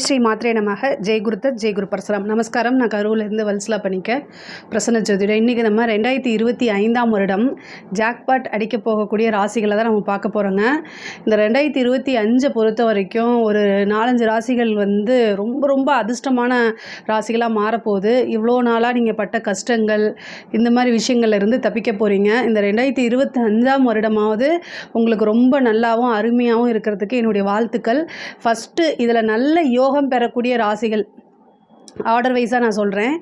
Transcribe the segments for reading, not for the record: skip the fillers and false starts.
ஸ்ரீ மாத்ரே நமக. ஜெய் குருதத் ஜெய் குரு பரசுராம். நமஸ்காரம். நான் கரூர்லேருந்து வல்சலா பண்ணிக்க பிரசன்ன ஜோதிடம். இன்றைக்கி நம்ம 2025 வருடம் ஜாக்பாட் அடிக்க போகக்கூடிய ராசிகளை தான் நம்ம பார்க்க போகிறோங்க. இந்த 2025 பொறுத்த வரைக்கும் ஒரு 4-5 ராசிகள் வந்து ரொம்ப ரொம்ப அதிர்ஷ்டமான ராசிகளாக மாறப்போகுது. இவ்வளோ நாளாக நீங்கள் பட்ட கஷ்டங்கள் இந்த மாதிரி விஷயங்கள்லேருந்து தப்பிக்க போகிறீங்க. இந்த 2025 வருடமாவது உங்களுக்கு ரொம்ப நல்லாவும் அருமையாகவும் இருக்கிறதுக்கு என்னுடைய வாழ்த்துக்கள். ஃபஸ்ட்டு இதில் நல்ல யோகம் பெறக்கூடிய ராசிகள் ஆர்டர் வைஸாக நான் சொல்கிறேன்.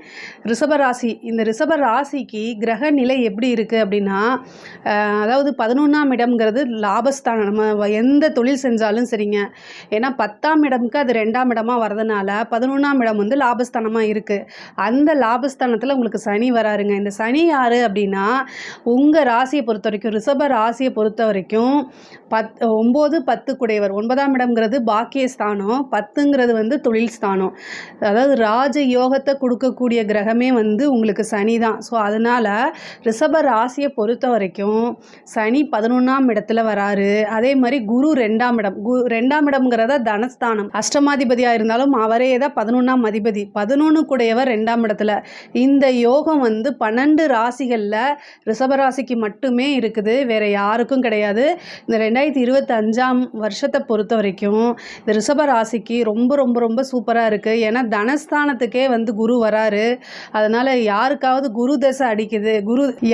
ரிஷபராசி. இந்த ரிஷப ராசிக்கு கிரக நிலை எப்படி இருக்குது அப்படின்னா, அதாவது 11ஆம் இடம்ங்கிறது லாபஸ்தானம். நம்ம எந்த தொழில் செஞ்சாலும் சரிங்க, ஏன்னா 10ஆம் இடமுக்கு அது 2ஆம் இடமாக வரதுனால 11ஆம் இடம் வந்து லாபஸ்தானமாக இருக்குது. அந்த லாபஸ்தானத்தில் உங்களுக்கு சனி வராருங்க. இந்த சனி யார் அப்படின்னா, உங்கள் ராசியை பொறுத்த வரைக்கும், ரிஷப ராசியை பொறுத்த வரைக்கும் 9, 10 குடையவர். 9ஆம் இடம்ங்கிறது பாக்கியஸ்தானம், 10ங்கிறது வந்து தொழில் ஸ்தானம். அதாவது ராஜ யோகத்தை கொடுக்கக்கூடிய கிரகமே வந்து உங்களுக்கு சனி தான். ஸோ அதனால் ரிஷப ராசியை பொறுத்த வரைக்கும் சனி 11ஆம் இடத்துல வராரு. அதே மாதிரி குரு 2ஆம் இடம். 2ஆம் இடம்ங்கிறத தனஸ்தானம். அஷ்டமாதிபதியாக இருந்தாலும் அவரே தான் 11ஆம் அதிபதி. 11 கூடையவர் 2ஆம் இடத்துல. இந்த யோகம் வந்து 12 ராசிகளில் ரிஷபராசிக்கு மட்டுமே இருக்குது, வேறு யாருக்கும் கிடையாது. இந்த 2025 வருஷத்தை பொறுத்த வரைக்கும் இந்த ரிஷபராசிக்கு ரொம்ப ரொம்ப ரொம்ப சூப்பராக இருக்குது. ஏன்னா தனஸ்தானத்துக்கே வந்து குரு வராரு. அதனால் யாருக்காவது குரு தசை அடிக்குது,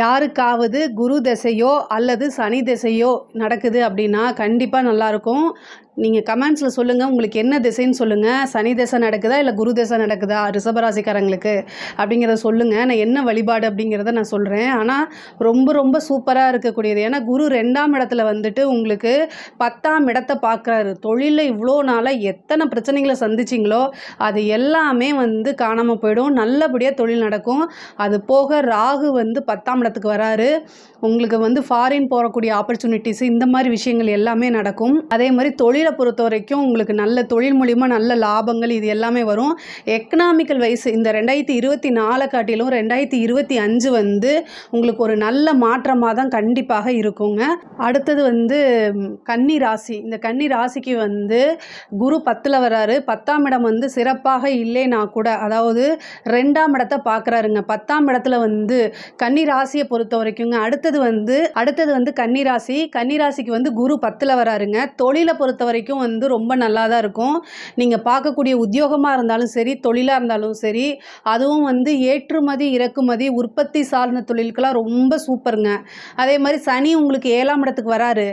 யாருக்காவது குரு தசையோ அல்லது சனி தசையோ நடக்குது அப்படின்னா கண்டிப்பாக நல்லாயிருக்கும். நீங்கள் கமெண்ட்ஸில் சொல்லுங்கள், உங்களுக்கு என்ன திசைன்னு சொல்லுங்கள். சனி திசை நடக்குதா இல்லை குரு திசை நடக்குதா ரிஷபராசிக்காரங்களுக்கு அப்படிங்கிறத சொல்லுங்கள். நான் என்ன வழிபாடு அப்படிங்கிறத நான் சொல்கிறேன். ஆனால் ரொம்ப ரொம்ப சூப்பராக இருக்கக்கூடியது. ஏன்னா குரு 2ஆம் இடத்துல வந்துட்டு உங்களுக்கு 10ஆம் இடத்தை பார்க்குறாரு. தொழிலில் இவ்வளோ நாளாக எத்தனை பிரச்சனைகளை சந்திச்சிங்களோ அது எல்லாமே வந்து காணாமல் போயிடும். நல்லபடியாக தொழில் நடக்கும். அது போக ராகு வந்து 10ஆம் இடத்துக்கு வராரு. உங்களுக்கு வந்து ஃபாரின் போகக்கூடிய ஆப்பர்ச்சுனிட்டிஸ் இந்த மாதிரி விஷயங்கள் எல்லாமே நடக்கும். அதே மாதிரி தொழிலை பொறுத்த வரைக்கும் உங்களுக்கு நல்ல தொழில் மூலிமா நல்ல லாபங்கள் இது எல்லாமே வரும். எக்கனாமிக்கல் வைஸ் இந்த 2024 காட்டிலும் 2025 வந்து உங்களுக்கு ஒரு நல்ல மாற்றமாக தான் கண்டிப்பாக இருக்குங்க. அடுத்தது வந்து கன்னி ராசி. இந்த கன்னி ராசிக்கு வந்து குரு 10ல் வராரு. 10ஆம் இடம் வந்து சிறப்பாக இல்லைனா கூட, அதாவது 2ஆம் இடத்தை பார்க்குறாருங்க. 10ஆம் இடத்துல வந்து கன்னி ராசியை பொறுத்த வரைக்குங்க. அடுத்தது வந்து கன்னிராசி. கன்னிராசிக்கு வந்து குரு 10ல் வராருங்க. தொழிலை பொறுத்த வரைக்கும் வந்து ரொம்ப நல்லா தான் இருக்கும். நீங்கள் பார்க்கக்கூடிய உத்தியோகமாக இருந்தாலும் சரி, தொழிலாக இருந்தாலும் சரி, அதுவும் வந்து ஏற்றுமதி இறக்குமதி உற்பத்தி சார்ந்த தொழிலுக்கெல்லாம் ரொம்ப சூப்பருங்க. அதே மாதிரி சனி உங்களுக்கு 7ஆம் இடத்துக்கு வராரு.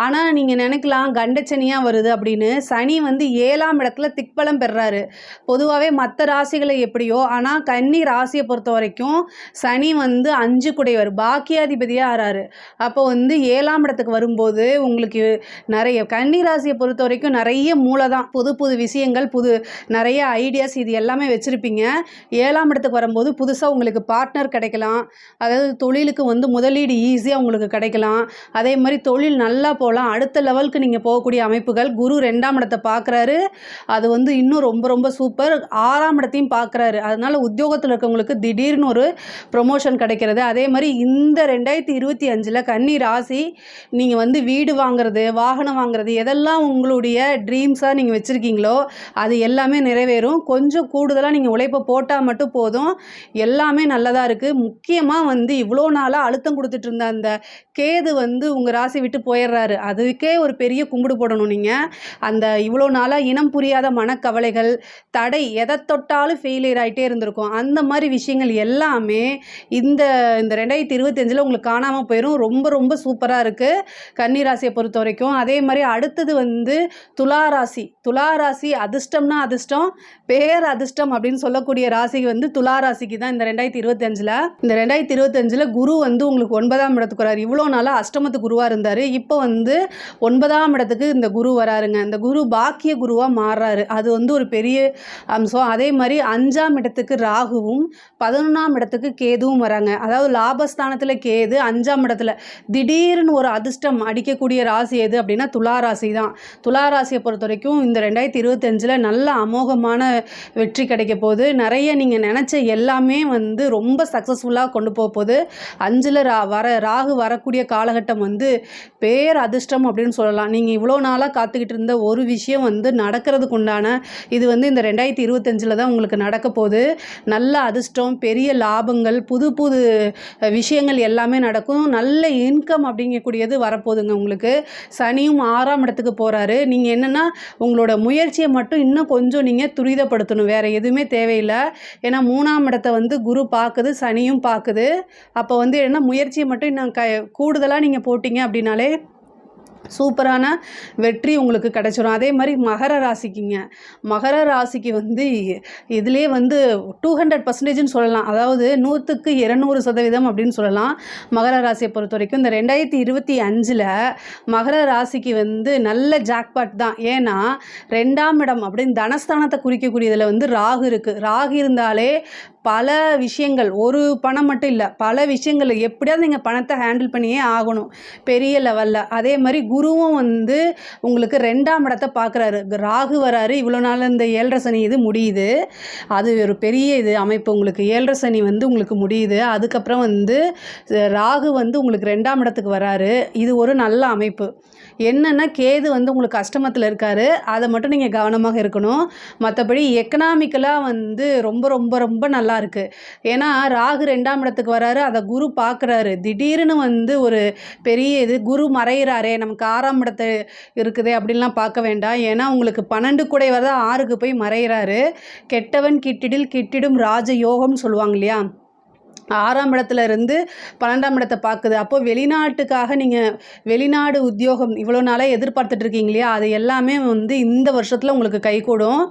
ஆனால் நீங்கள் நினைக்கலாம் கண்டச்சனியாக வருது அப்படின்னு. சனி வந்து 7ஆம் இடத்துல திக்பலம் பெறாரு. பொதுவாகவே மற்ற ராசிகளை எப்படியோ, ஆனால் கன்னி ராசியை பொறுத்த வரைக்கும் சனி வந்து 5 குடையவர் பாக்கியாதிபதியாக ஆறாரு. அப்போ வந்து 7ஆம் இடத்துக்கு வரும்போது உங்களுக்கு நிறைய கன்னி ராசியை பொறுத்த வரைக்கும் நிறைய மூளை தான். புது புது விஷயங்கள், நிறைய ஐடியாஸ் இது எல்லாமே வச்சுருப்பீங்க. 7ஆம் இடத்துக்கு வரும்போது புதுசாக உங்களுக்கு பார்ட்னர் கிடைக்கலாம். அதாவது தொழிலுக்கு வந்து முதலீடு ஈஸியாக உங்களுக்கு கிடைக்கலாம். அதே மாதிரி தொழில் நல்லா போகலாம். அடுத்த லெவலுக்கு நீங்கள் போகக்கூடிய அமைப்புகள். குரு 2ஆம் இடத்தை பார்க்குறாரு. அது வந்து இன்னும் ரொம்ப ரொம்ப சூப்பர். 6ஆம் இடத்தையும் பார்க்குறாரு. அதனால் உத்தியோகத்தில் இருக்கவங்களுக்கு திடீர்னு ஒரு ப்ரொமோஷன் கிடைக்கிறது. அதே மாதிரி இந்த 2025 கன்னி ராசி நீங்கள் வந்து வீடு வாங்குறது, வாகனம் வாங்குறது, எதெல்லாம் உங்களுடைய ட்ரீம்ஸாக நீங்கள் வச்சுருக்கீங்களோ அது எல்லாமே நிறைவேறும். கொஞ்சம் கூடுதலாக நீங்கள் உழைப்பை போட்டால் மட்டும் போதும், எல்லாமே நல்லதாக இருக்குது. முக்கியமாக வந்து இவ்வளோ நாளாக அழுத்தம் கொடுத்துட்டு இருந்த அந்த கேது வந்து உங்கள் ராசி விட்டு போயிடுறாரு. அதுக்கே ஒரு பெரிய கும்பிடு போடணும். நீங்கள் அந்த இவ்வளோ நாளாக இனம் புரியாத மனக்கவலைகள், தடை, எதை தொட்டாலும் ஃபெயிலியர் ஆகிட்டே இருந்திருக்கும். அந்த மாதிரி விஷயங்கள் எல்லாமே இந்த 2025 உங்களுக்கு காணாமல் போயிடும். ரொம்ப ரொம்ப சூப்பராக இருக்குது கன்னி ராசியை பொறுத்த வரைக்கும். அதே மாதிரி அடுத்தது வந்து துளாராசி. துளாராசி அதிர்ஷ்டம்னா அதிர்ஷ்டம், பேர் அதிர்ஷ்டம் அப்படின்னு சொல்லக்கூடிய ராசி வந்து துளாராசிக்கு தான் இந்த 2025 குரு வந்து உங்களுக்கு 9ஆம் இடத்துக்கு வராரு. இவ்வளோ நாளாக அஷ்டமத்து குருவாக இருந்தார். இப்போ வந்து 9ஆம் இடத்துக்கு இந்த குரு வராருங்க. இந்த குரு பாக்கிய குருவாக மாறுறாரு. அது வந்து ஒரு பெரிய அம்சம். அதே மாதிரி 5ஆம் இடத்துக்கு ராகுவும் 11ஆம் இடத்துக்கு கேதுவும் வராங்க. அதாவது லாபஸ்தானத்தில் கேது 5ஆம் இடத்துல திடீர்னு ஒரு அதிர்ஷ்டம் அடிக்கக்கூடிய ராசி எது அப்படின்னா துலா ராசி தான். துலா ராசியை பொறுத்த வரைக்கும் இந்த 2025 நல்ல அமோகமான வெற்றி கிடைக்க போகுது. நிறைய நீங்கள் நினச்ச எல்லாமே வந்து ரொம்ப சக்ஸஸ்ஃபுல்லாக கொண்டு போக போகுது. 5ல் ராகு வரக்கூடிய காலகட்டம் வந்து பேர் அதிர்ஷ்டம் அப்படின்னு சொல்லலாம். நீங்கள் இவ்வளோ நாளாக காத்துக்கிட்டு இருந்த ஒரு விஷயம் வந்து நடக்கிறதுக்கு உண்டான இது வந்து இந்த 2025 தான் உங்களுக்கு நடக்க போகுது. நல்ல அதிர்ஷ்டம், பெரிய லாபங்கள், புது புது விஷயங்கள் எல்லாமே நடக்கும். நல்ல இன்கம் அப்படிங்கக்கூடியது வரப்போகுதுங்க உங்களுக்கு. சனியும் 6ஆம் இடத்துக்கு போகிறாரு. நீங்கள் என்னென்னா உங்களோட முயற்சியை மட்டும் இன்னும் கொஞ்சம் நீங்கள் துரிதப்படுத்தணும், வேறு எதுவுமே தேவையில்லை. ஏன்னா 3ஆம் இடத்தை வந்து குரு பார்க்குது, சனியும் பார்க்குது. அப்போ வந்து என்ன முயற்சியை மட்டும் இன்னும் கூடுதலாக நீங்கள் போட்டிங்க அப்படின்னாலே சூப்பரான வெற்றி உங்களுக்கு கிடைச்சிடும். அதே மாதிரி மகர ராசிக்குங்க, மகர ராசிக்கு வந்து இதிலே வந்து 200%ன்னு சொல்லலாம். அதாவது 100க்கு 200% அப்படின்னு சொல்லலாம். மகர ராசியை பொறுத்த வரைக்கும் இந்த 2025 மகர ராசிக்கு வந்து நல்ல ஜாக்பாட் தான். ஏன்னா 2ஆம் இடம் அப்படின்னு தனஸ்தானத்தை குறிக்கக்கூடியதில் வந்து ராகு இருக்குது. ராகு இருந்தாலே பல விஷயங்கள், ஒரு பணம் மட்டும் இல்லை, பல விஷயங்கள் எப்படியாவது நீங்கள் பணத்தை ஹேண்டில் பண்ணியே ஆகணும் பெரிய லெவலில். அதே மாதிரி குருவும் வந்து உங்களுக்கு 2ஆம் இடத்தை பார்க்குறாரு. ராகு வராரு. இவ்வளோ நாள் இந்த 7.5 சனி இது முடியுது. அது ஒரு பெரிய இது அமைப்பு. உங்களுக்கு 7.5 சனி வந்து உங்களுக்கு முடியுது. அதுக்கப்புறம் வந்து ராகு வந்து உங்களுக்கு 2ஆம் இடத்துக்கு வராரு. இது ஒரு நல்ல அமைப்பு. என்னென்னா கேது வந்து உங்களுக்கு அஷ்டமத்தில் இருக்கார். அதை மட்டும் நீங்கள் கவனமாக இருக்கணும். மற்றபடி எக்கனாமிக்கலாக வந்து ரொம்ப ரொம்ப ரொம்ப நல்லா இருக்குது. ஏன்னா ராகு 2ஆம் இடத்துக்கு வராரு, அதை குரு பார்க்குறாரு. திடீர்னு வந்து ஒரு பெரிய இது குரு மறைகிறாரே, நமக்கு 6ஆம் இடத்து இருக்குதே அப்படின்லாம் பார்க்க வேண்டாம். ஏன்னா உங்களுக்கு 12 கூட வரதா 6க்கு போய் மறைகிறாரு. கெட்டவன் கிட்டிடில் கிட்டிடும் ராஜயோகம்னு சொல்லுவாங்க இல்லையா, 6ஆம் இடத்துல இருந்து 12ஆம் இடத்தை பார்க்குது. அப்போது வெளிநாட்டுக்காக நீங்கள் வெளிநாடு உத்தியோகம் இவ்வளோ நாளாக எதிர்பார்த்துட்டு இருக்கீங்க இல்லையா, அது எல்லாமே வந்து இந்த வருஷத்தில் உங்களுக்கு கைகூடும்.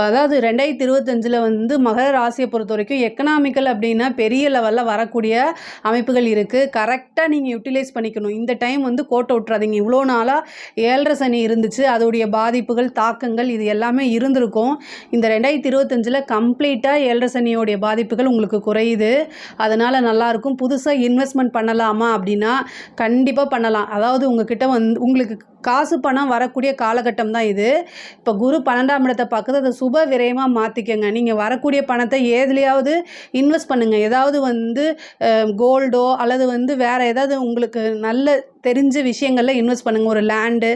அதாவது 2025 வந்து மகர ராசியை பொறுத்த வரைக்கும் எக்கனாமிக்கல் அப்படின்னா பெரிய லெவலில் வரக்கூடிய அமைப்புகள் இருக்குது. கரெக்டாக நீங்கள் யூட்டிலைஸ் பண்ணிக்கணும். இந்த டைம் வந்து கோட்டை விட்டுறாதீங்க. இவ்வளோ நாளாக 7.5 சனி இருந்துச்சு, அதோடைய பாதிப்புகள் தாக்கங்கள் இது எல்லாமே இருந்திருக்கும். இந்த 2025 கம்ப்ளீட்டாக 7.5 சனியோடைய பாதிப்புகள் உங்களுக்கு குறையுது. அதனால் நல்லாயிருக்கும். புதுசாக இன்வெஸ்ட்மெண்ட் பண்ணலாமா அப்படின்னா கண்டிப்பாக பண்ணலாம். அதாவது உங்ககிட்ட வந்து உங்களுக்கு காசு பணம் வரக்கூடிய காலகட்டம் தான் இது. இப்போ குரு 12ஆம் இடத்தை பார்க்குறது, அதை சுப விரயமாக மாற்றிக்கங்க. நீங்கள் வரக்கூடிய பணத்தை ஏதுலையாவது இன்வெஸ்ட் பண்ணுங்கள். ஏதாவது வந்து கோல்டோ அல்லது வந்து வேறு ஏதாவது உங்களுக்கு நல்ல தெரிஞ்ச விஷயங்களில் இன்வெஸ்ட் பண்ணுங்கள். ஒரு லேண்டு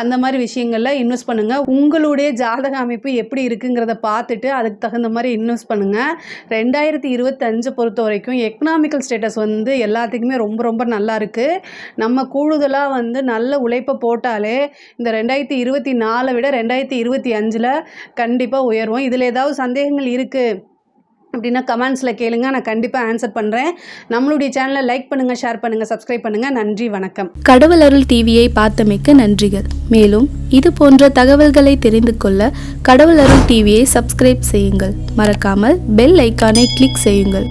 அந்த மாதிரி விஷயங்களில் இன்வெஸ்ட் பண்ணுங்கள். உங்களுடைய ஜாதக அமைப்பு எப்படி இருக்குங்கிறத பார்த்துட்டு அதுக்கு தகுந்த மாதிரி இன்வெஸ்ட் பண்ணுங்கள். 2025 பொறுத்த வரைக்கும் எக்கனாமிக்கல் ஸ்டேட்டஸ் வந்து எல்லாத்துக்குமே ரொம்ப ரொம்ப நல்லா இருக்குது. நம்ம கூடுதலாக வந்து நல்ல உழைப்பை போட்டாலே இந்த 2024 விட 2025 கண்டிப்பாக உயர்வோம். இதில் ஏதாவது சந்தேகங்கள் இருக்குது அப்படின்னா கமெண்ட்ஸில் கேளுங்க, நான் கண்டிப்பாக ஆன்சர் பண்ணுறேன். நம்மளுடைய சேனலை லைக் பண்ணுங்கள், ஷேர் பண்ணுங்கள், சப்ஸ்கிரைப் பண்ணுங்கள். நன்றி, வணக்கம். கடவுள் அருள் டிவியை பார்த்தமைக்கு நன்றிகள். மேலும் இது போன்ற தகவல்களை தெரிந்து கொள்ள கடவுள் அருள் டிவியை சப்ஸ்கிரைப் செய்யுங்கள். மறக்காமல் பெல் ஐக்கானை கிளிக் செய்யுங்கள்.